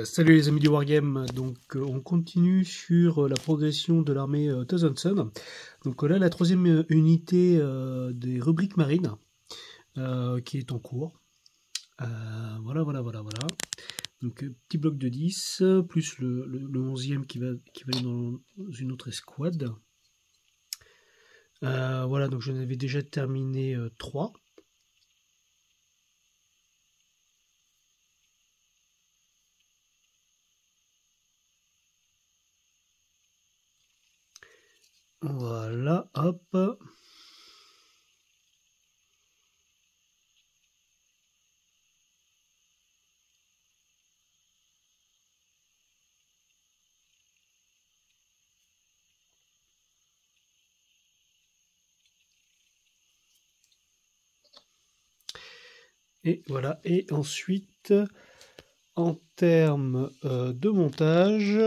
Salut les amis du Wargame, donc on continue sur la progression de l'armée Thousand Sun. Donc là la troisième unité des rubriques marines qui est en cours. Voilà. Donc petit bloc de 10, plus le 11e qui va aller dans une autre escouade. Voilà, donc j'en avais déjà terminé 3. Voilà, hop. Et voilà, et ensuite, en termes de montage,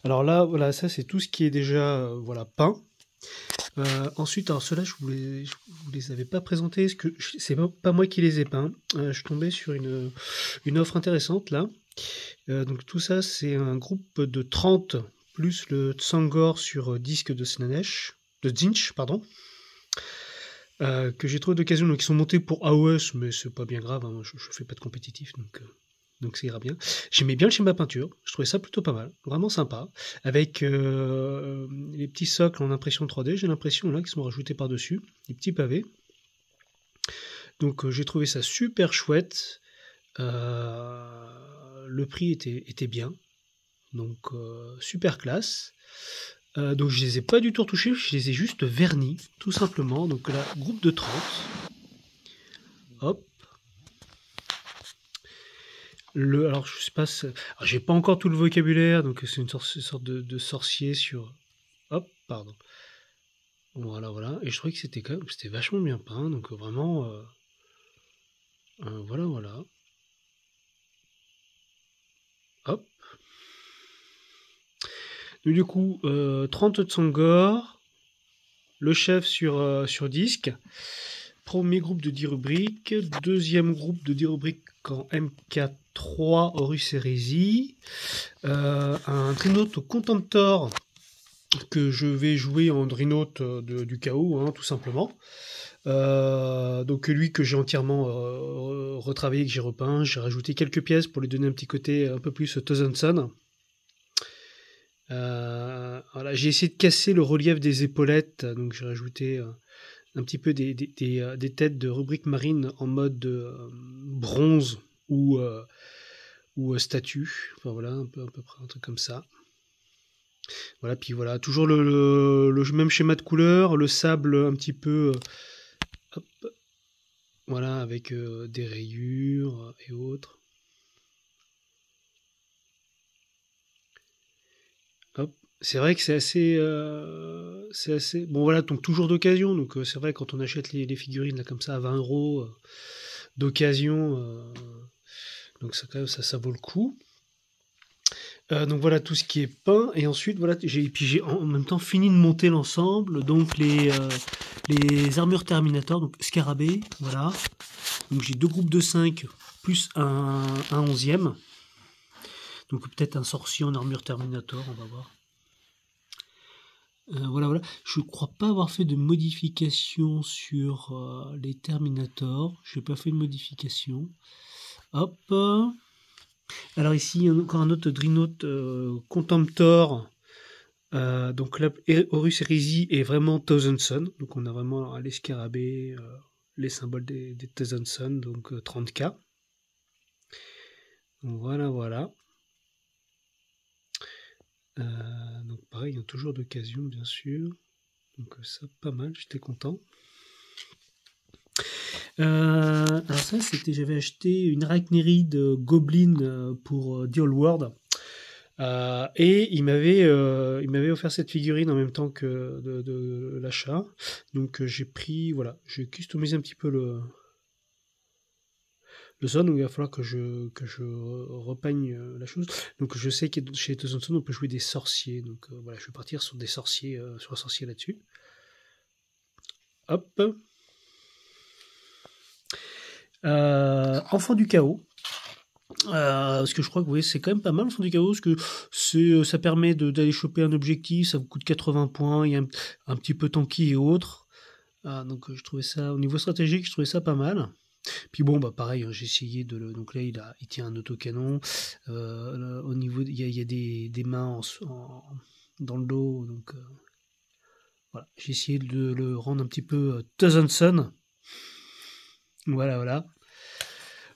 alors là, voilà, ça c'est tout ce qui est déjà voilà, peint. Ensuite, alors ceux-là, je vous les avais pas présentés, parce que c'est pas moi qui les ai peints. Je suis tombé sur une offre intéressante là. Donc tout ça, c'est un groupe de 30 plus le Tsangor sur disque de Slanesh, de Zinch, pardon. Que j'ai trouvé d'occasion, donc ils sont montés pour AOS, mais c'est pas bien grave, hein, je fais pas de compétitif, donc ça ira bien. J'aimais bien le schéma peinture, je trouvais ça plutôt pas mal, vraiment sympa, avec les petits socles en impression 3D, j'ai l'impression là, qui sont rajoutés par-dessus, les petits pavés. Donc j'ai trouvé ça super chouette, le prix était bien, donc super classe. Donc je les ai pas du tout retouchés, je les ai juste vernis, tout simplement. Donc là, groupe de 30. Hop. Alors je sais pas, j'ai pas encore tout le vocabulaire, donc c'est une sorte de sorcier sur. Hop, pardon. Voilà. Et je trouvais que c'était vachement bien peint, donc vraiment. Voilà. Hop. Donc, du coup, 30 de Sangor, le chef sur disque. Premier groupe de 10 rubriques, deuxième groupe de 10 rubriques en MK3 Horus Heresy, un Dreadnought Contemptor que je vais jouer en Dreadnought du chaos, hein, tout simplement. Donc lui que j'ai entièrement retravaillé, que j'ai repeint, j'ai rajouté quelques pièces pour lui donner un petit côté un peu plus Thousand Sun. Voilà, j'ai essayé de casser le relief des épaulettes, donc j'ai rajouté un petit peu des têtes de rubrique marine en mode bronze ou statue. Enfin voilà, à peu près un truc comme ça. Voilà, puis voilà, toujours le même schéma de couleur, le sable un petit peu, hop, voilà, avec des rayures et autres. Hop. C'est vrai que c'est assez. Bon voilà, donc toujours d'occasion. Donc c'est vrai quand on achète les figurines là comme ça à 20 € d'occasion, donc ça quand même ça vaut le coup. Donc voilà tout ce qui est peint et ensuite voilà j'ai en même temps fini de monter l'ensemble, donc les armures Terminator, donc Scarabée, voilà. Donc j'ai deux groupes de 5 plus un 11e. Donc peut-être un sorcier en armure Terminator, on va voir. Voilà. Je crois pas avoir fait de modification sur les Terminators. Je n'ai pas fait de modification. Hop. Alors ici, encore un autre Dreadnought Contemptor. Donc là, Horus Heresy est vraiment Thousand Sun. Donc on a vraiment les scarabées, les symboles des Thousand Sun, donc 30K. Voilà. Donc pareil, il y a toujours d'occasion, bien sûr. Donc ça, pas mal, j'étais content. Alors ça, j'avais acheté une arachnéride Goblin pour The Old World. Et il m'avait offert cette figurine en même temps que de l'achat. Donc j'ai j'ai customisé un petit peu le son, donc il va falloir que je repeigne la chose. Donc je sais que chez Thousand Sun on peut jouer des sorciers. Donc voilà, je vais partir sur des sorciers, sur un sorcier là-dessus. Hop. Enfant du chaos. Parce que je crois que oui, c'est quand même pas mal le fond du chaos, parce que ça permet d'aller choper un objectif, ça vous coûte 80 points, il y a un petit peu tanky et autres. Donc je trouvais ça, au niveau stratégique, je trouvais ça pas mal. Puis bon, bah pareil, hein, j'ai essayé de le... Donc là, il tient un autocanon. Au niveau, il y a des mains dans le dos, donc voilà. J'ai essayé de le rendre un petit peu Thousand Sun. Voilà.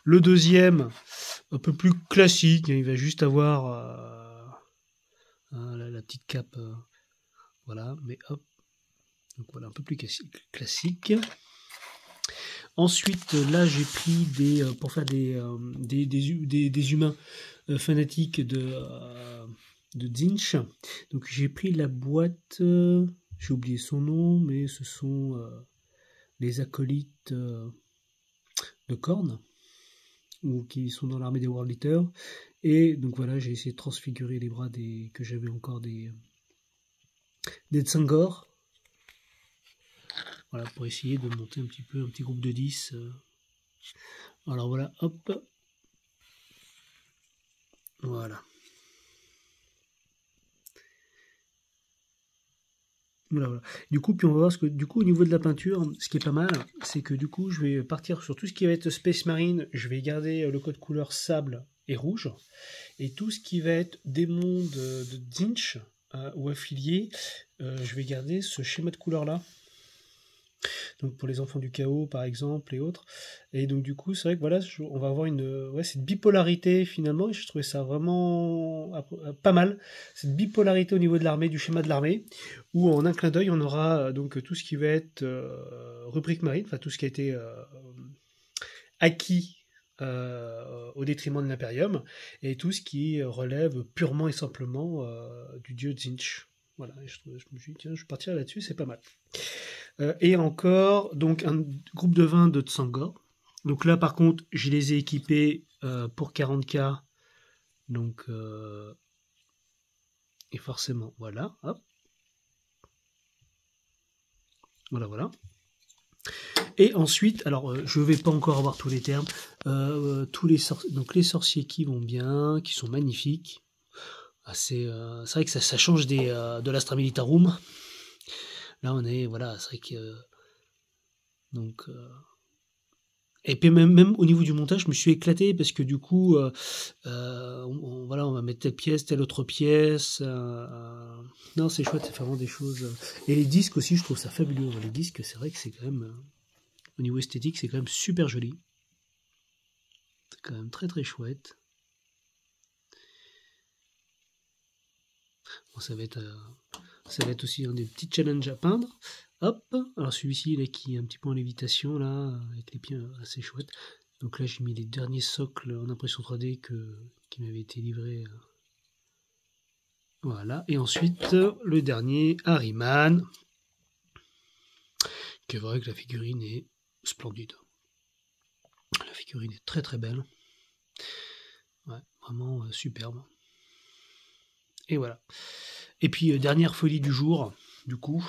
Le deuxième, un peu plus classique, il va juste avoir la petite cape, voilà, mais hop, donc voilà, un peu plus classique. Ensuite, là, j'ai pris pour faire des humains fanatiques de Zinch. Donc j'ai pris la boîte, j'ai oublié son nom, mais ce sont les acolytes de Korn, ou qui sont dans l'armée des World Eaters. Et donc voilà, j'ai essayé de transfigurer les bras que j'avais encore des Tsangor. Voilà, pour essayer de monter un petit groupe de 10. Alors voilà, hop. Voilà. Voilà. Du coup, puis on va voir du coup, au niveau de la peinture, ce qui est pas mal, c'est que du coup, je vais partir sur tout ce qui va être Space Marine. Je vais garder le code couleur sable et rouge. Et tout ce qui va être démon de Zinch ou affilié, je vais garder ce schéma de couleur là. Donc pour les enfants du chaos par exemple et autres. Et donc du coup c'est vrai que voilà, on va avoir cette bipolarité finalement, et je trouvais ça vraiment pas mal, cette bipolarité au niveau de l'armée, du schéma de l'armée, où en un clin d'œil on aura donc tout ce qui va être rubrique marine, enfin tout ce qui a été acquis au détriment de l'Imperium, et tout ce qui relève purement et simplement du dieu Zinch. Voilà, et je me suis dit tiens, je vais partir là-dessus, c'est pas mal. Et encore, donc un groupe de 20 de Tsangor. Donc là, par contre, je les ai équipés pour 40k. Donc, et forcément, voilà, hop. Voilà. Et ensuite, alors, je vais pas encore avoir tous les termes. Donc les sorciers qui vont bien, qui sont magnifiques. C'est vrai que ça change de l'Astra Militarum. Là, on est, voilà, c'est vrai que... donc... Et puis même au niveau du montage, je me suis éclaté parce que du coup, on va mettre telle pièce, telle autre pièce. Non, c'est chouette, c'est vraiment des choses. Et les disques aussi, je trouve ça fabuleux. Les disques, c'est vrai que c'est quand même, au niveau esthétique, c'est quand même super joli. C'est quand même très très chouette. Bon, ça va être aussi un des petits challenges à peindre. Hop, alors celui-ci là qui est un petit peu en lévitation là, avec les pieds assez chouettes. Donc là j'ai mis les derniers socles en impression 3D qui m'avaient été livrés. Voilà, et ensuite le dernier, Harryman. C'est vrai que la figurine est splendide. La figurine est très très belle. Ouais, vraiment superbe. Et voilà. Et puis dernière folie du jour, du coup.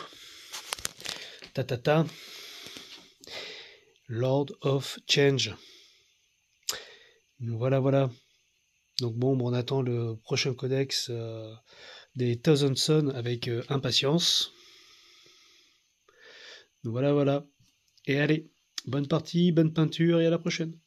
Lord of Change. Voilà. Donc bon, on attend le prochain codex des Thousand Sun avec impatience. Donc voilà. Et allez, bonne partie, bonne peinture et à la prochaine.